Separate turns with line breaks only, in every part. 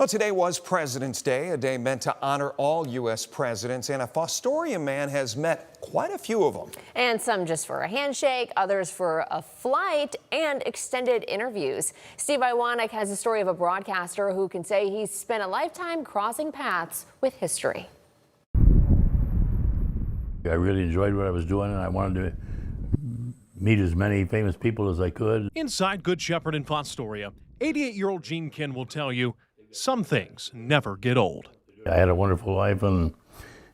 Well, today was President's Day, a day meant to honor all U.S. presidents, and a Fostoria man has met quite a few of them.
And some just for a handshake, others for a flight, and extended interviews. Steve Iwanek has a story of a broadcaster who can say he's spent a lifetime crossing paths with history.
I really enjoyed what I was doing, and I wanted to meet as many famous people as I could.
Inside Good Shepherd in Fostoria, 88-year-old Kinn will tell you some things never get old.
I had a wonderful life and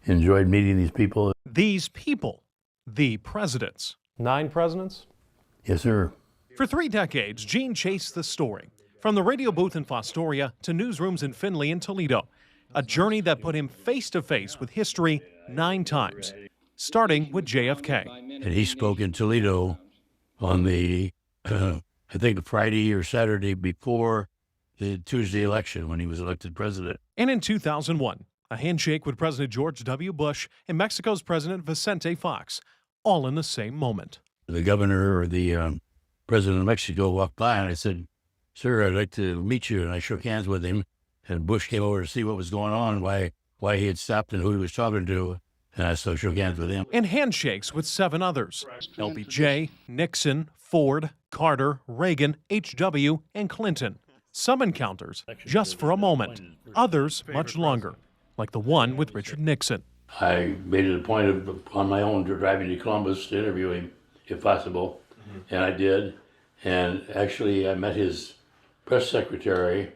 enjoyed meeting these people.
These people, the presidents.
9 presidents?
Yes, sir.
For 3 decades, Gene chased the story. From the radio booth in Fostoria to newsrooms in Findlay and Toledo. A journey that put him face to face with history 9 times, starting with JFK.
And he spoke in Toledo on the, I think, Friday or Saturday before the Tuesday election when he was elected president.
And in 2001, a handshake with President George W. Bush and Mexico's President Vicente Fox, all in the same moment.
The governor or the president of Mexico walked by and I said, "Sir, I'd like to meet you." And I shook hands with him, and Bush came over to see what was going on, why he had stopped and who he was talking to. And I still shook hands with him.
And handshakes with 7 others: LBJ, Nixon, Ford, Carter, Reagan, H.W., and Clinton. Some encounters just for a moment, others much longer, like the one with Richard Nixon.
I made it a point of, on my own, driving to Columbus to interview him, if possible, and I did. And actually, I met his press secretary,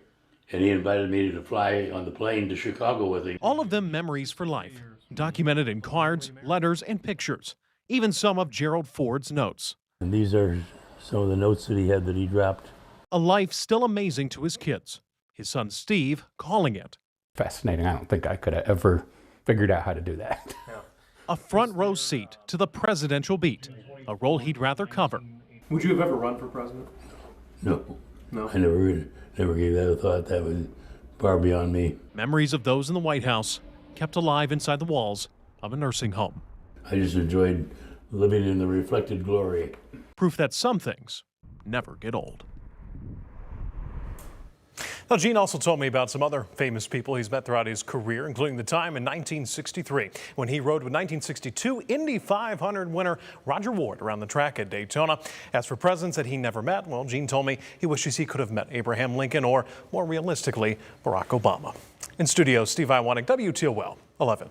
and he invited me to fly on the plane to Chicago with him.
All of them memories for life, documented in cards, letters, and pictures, even some of Gerald Ford's notes.
And these are some of the notes that he had that he dropped.
A life still amazing to his kids. His son Steve calling it
Fascinating. I don't think I could have ever figured out how to do that.
a front row seat to the presidential beat, a role he'd rather cover.
Would you have ever run for president?
No.
No.
I never gave that a thought. That was far beyond me.
Memories of those in the White House kept alive inside the walls of a nursing home.
I just enjoyed living in the reflected glory.
Proof that some things never get old.
Now, Gene also told me about some other famous people he's met throughout his career, including the time in 1963 when he rode with 1962 Indy 500 winner Roger Ward around the track at Daytona. As for presidents that he never met, well, Gene told me he wishes he could have met Abraham Lincoln or, more realistically, Barack Obama. In studio, Steve Iwanek, WTOL 11.